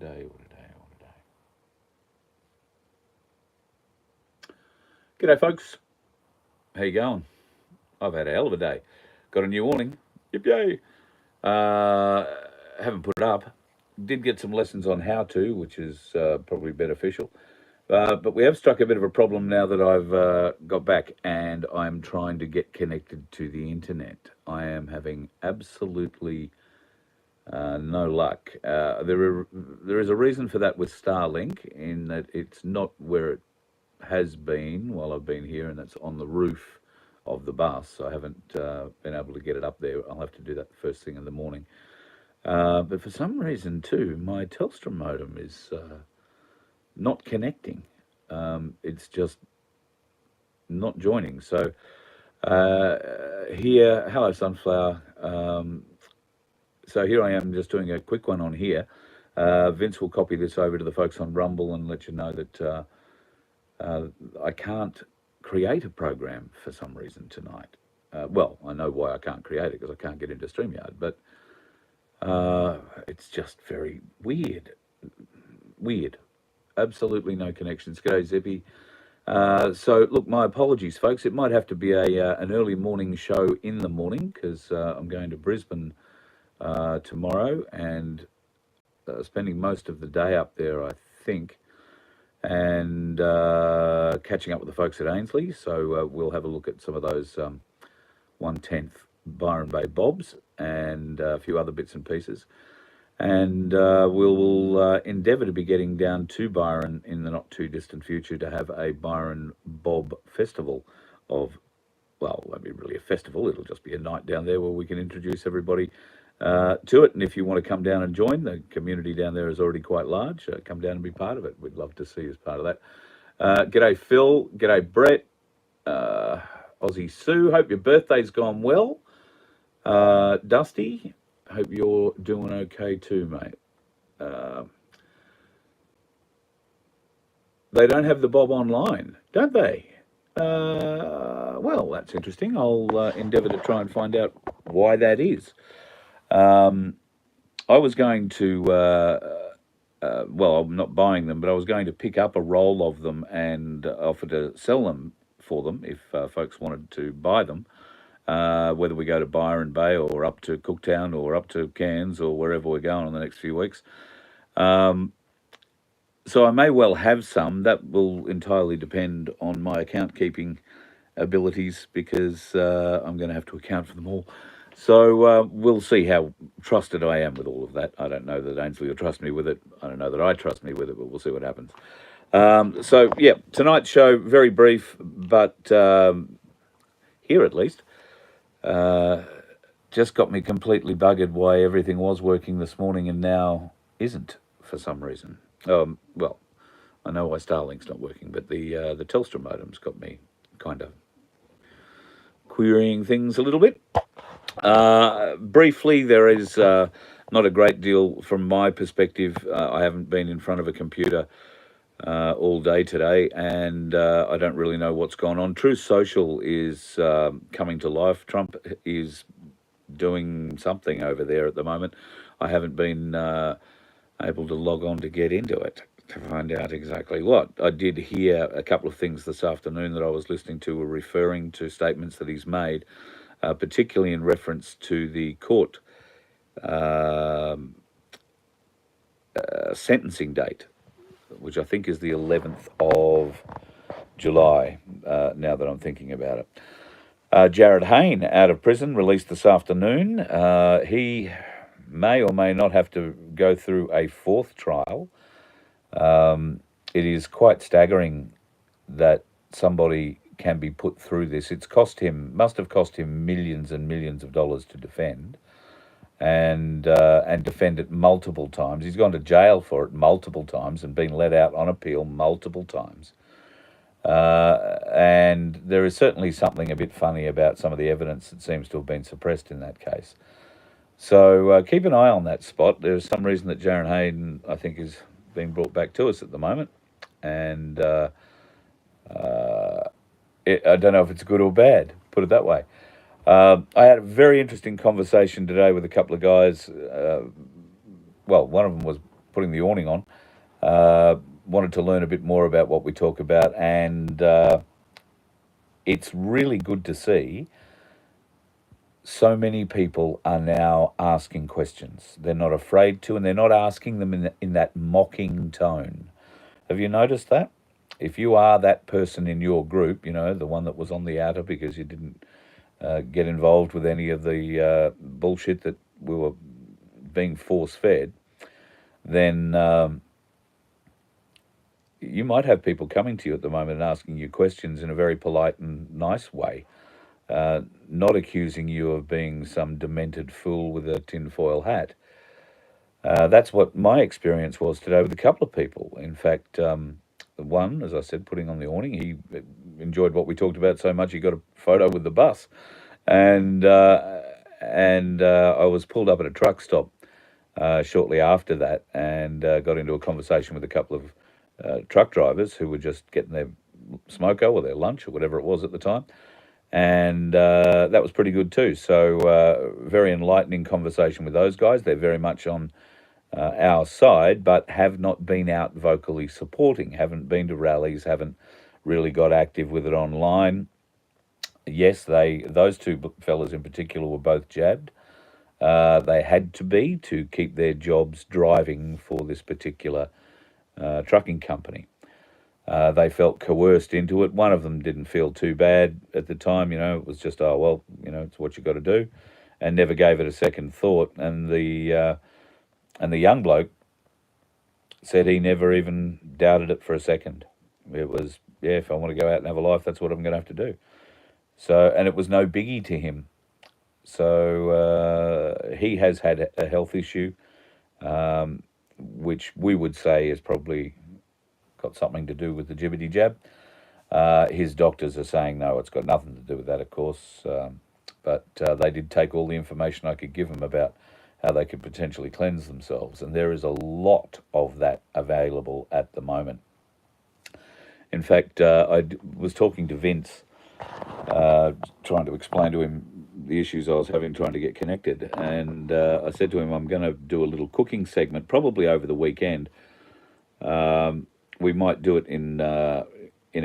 day, what a day, what a day. G'day, folks. How you going? I've had a hell of a day. Got a new awning. Yip yay. Uh, haven't put it up. Did get some lessons on how to, which is probably beneficial. But we have struck a bit of a problem now that I've got back and I'm trying to get connected to the internet. I am having absolutely no luck. There is a reason for that with Starlink, in that it's not where it has been while I've been here, and that's on the roof of the bus. I haven't been able to get it up there. I'll have to do that the first thing in the morning. But for some reason, too, my Telstra modem is not connecting. It's just not joining. So here, hello, Sunflower. So here I am just doing a quick one on here. Vince will copy this over to the folks on Rumble and let you know that I can't create a program for some reason tonight. Well, I know why I can't create it, because I can't get into StreamYard, but it's just very weird. Weird. Absolutely no connections. G'day, Zippy. So, look, my apologies, folks. It might have to be an early morning show in the morning, because I'm going to Brisbane tomorrow and spending most of the day up there, I think, and catching up with the folks at Ainsley. So we'll have a look at some of those 1/10 Byron Bay Bobs and a few other bits and pieces. And we'll endeavour to be getting down to Byron in the not too distant future to have a Byron Bob festival of, well, it won't be really a festival, it'll just be a night down there where we can introduce everybody to it. And if you want to come down and join, the community down there is already quite large. Come down and be part of it. We'd love to see you as part of that. G'day, Phil. G'day, Brett. Aussie Sue. Hope your birthday's gone well. Dusty. Hope you're doing okay too, mate. They don't have the Bob online, don't they? Well, that's interesting. I'll endeavour to try and find out why that is. I was going to, well, I'm not buying them, but I was going to pick up a roll of them and offer to sell them for them if folks wanted to buy them, whether we go to Byron Bay or up to Cooktown or up to Cairns or wherever we're going in the next few weeks. So I may well have some. That will entirely depend on my account keeping abilities, because I'm going to have to account for them all. So we'll see how trusted I am with all of that. I don't know that Ainsley will trust me with it. I don't know that I trust me with it, but we'll see what happens. So, yeah, tonight's show, very brief, but here at least, just got me completely buggered why everything was working this morning and now isn't for some reason. Well, I know why Starlink's not working, but the Telstra modem's got me kind of querying things a little bit. Briefly, there is not a great deal from my perspective. I haven't been in front of a computer all day today, and I don't really know what's gone on. Truth Social is coming to life. Trump is doing something over there at the moment. I haven't been able to log on to get into it to find out exactly what. I did hear a couple of things this afternoon that I was listening to were referring to statements that he's made, particularly in reference to the court sentencing date, which I think is the 11th of July, now that I'm thinking about it. Jared Hayne, out of prison, released this afternoon. He may or may not have to go through a fourth trial. It is quite staggering that somebody can be put through this. It's must have cost him millions and millions of dollars to defend, and defend it multiple times. He's gone to jail for it multiple times and been let out on appeal multiple times. And there is certainly something a bit funny about some of the evidence that seems to have been suppressed in that case. So keep an eye on that spot. There's some reason that Jared Hayden, I think, is being brought back to us at the moment. And I don't know if it's good or bad, put it that way. I had a very interesting conversation today with a couple of guys. Well, one of them was putting the awning on, wanted to learn a bit more about what we talk about, and it's really good to see so many people are now asking questions. They're not afraid to, and they're not asking them in that mocking tone. Have you noticed that? If you are that person in your group, the one that was on the outer because you didn't get involved with any of the bullshit that we were being force fed, then you might have people coming to you at the moment and asking you questions in a very polite and nice way. Not accusing you of being some demented fool with a tinfoil hat. That's what my experience was today with a couple of people. In fact, one, as I said, putting on the awning, he enjoyed what we talked about so much he got a photo with the bus. And I was pulled up at a truck stop shortly after that and got into a conversation with a couple of truck drivers who were just getting their smoko or their lunch or whatever it was at the time. And that was pretty good too. So very enlightening conversation with those guys. They're very much on our side, but have not been out vocally supporting, haven't been to rallies, haven't really got active with it online. Yes, those two fellas in particular were both jabbed. They had to be to keep their jobs driving for this particular trucking company. They felt coerced into it. One of them didn't feel too bad at the time. It was just, oh, well, it's what you got to do, and never gave it a second thought. And the young bloke said he never even doubted it for a second. It was, yeah, if I want to go out and have a life, that's what I'm going to have to do. So, and it was no biggie to him. So he has had a health issue, which we would say is probably got something to do with the jibbity jab. His doctors are saying no, it's got nothing to do with that, of course. But they did take all the information I could give them about how they could potentially cleanse themselves, and there is a lot of that available at the moment. In fact, I was talking to Vince, trying to explain to him the issues I was having trying to get connected, and I said to him, I'm going to do a little cooking segment, probably over the weekend. We might do it in a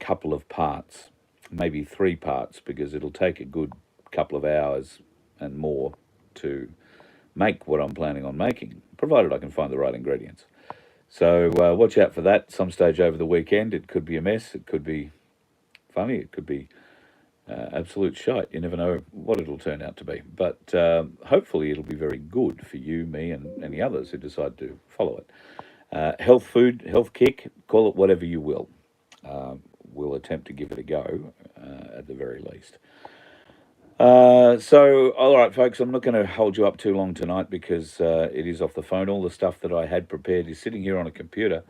couple of parts, maybe 3 parts, because it'll take a good couple of hours and more to make what I'm planning on making, provided I can find the right ingredients. So watch out for that some stage over the weekend. It could be a mess, it could be funny, it could be absolute shite. You never know what it'll turn out to be. But hopefully it'll be very good for you, me, and any others who decide to follow it. Health food, health kick, call it whatever you will. We'll attempt to give it a go at the very least. So, all right, folks, I'm not going to hold you up too long tonight because it is off the phone. All the stuff that I had prepared is sitting here on a computer.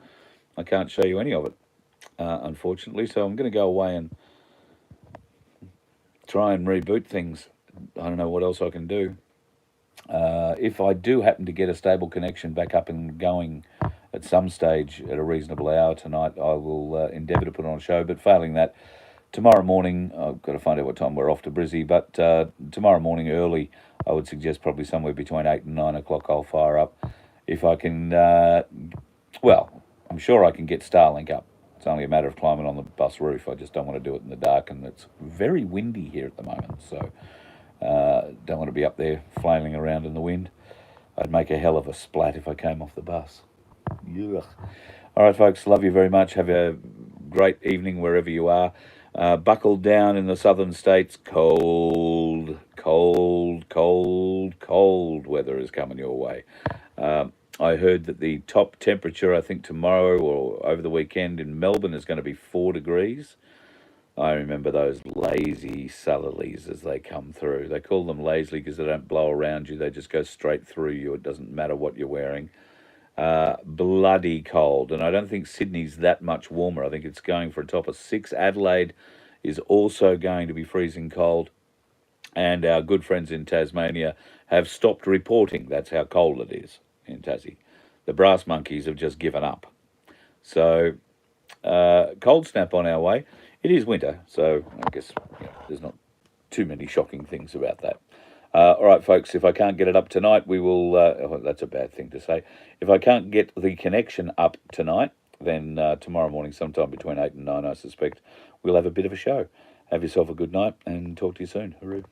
I can't show you any of it, unfortunately. So I'm going to go away and try and reboot things. I don't know what else I can do. If I do happen to get a stable connection back up and going at some stage at a reasonable hour tonight, I will endeavour to put on a show. But failing that, tomorrow morning, I've got to find out what time we're off to Brizzy, but tomorrow morning early, I would suggest probably somewhere between 8 and 9 o'clock I'll fire up. If I can, well, I'm sure I can get Starlink up. It's only a matter of climbing on the bus roof. I just don't want to do it in the dark, and it's very windy here at the moment, so don't want to be up there flailing around in the wind. I'd make a hell of a splat if I came off the bus. Yuck. All right, folks, love you very much. Have a great evening wherever you are. Buckled down in the southern states. Cold weather is coming your way. I heard that the top temperature, I think tomorrow or over the weekend in Melbourne, is going to be 4 degrees. I remember those lazy southerlies as they come through. They call them lazily because they don't blow around you. They just go straight through you. It doesn't matter what you're wearing. Bloody cold. And I don't think Sydney's that much warmer. I think it's going for a top of 6. Adelaide is also going to be freezing cold. And our good friends in Tasmania have stopped reporting. That's how cold it is in Tassie. The brass monkeys have just given up. So, cold snap on our way. It is winter, so I guess there's not too many shocking things about that. All right, folks, if I can't get it up tonight, we will. Oh, that's a bad thing to say. If I can't get the connection up tonight, then tomorrow morning, sometime between 8 and 9, I suspect, we'll have a bit of a show. Have yourself a good night and talk to you soon. Hooroo.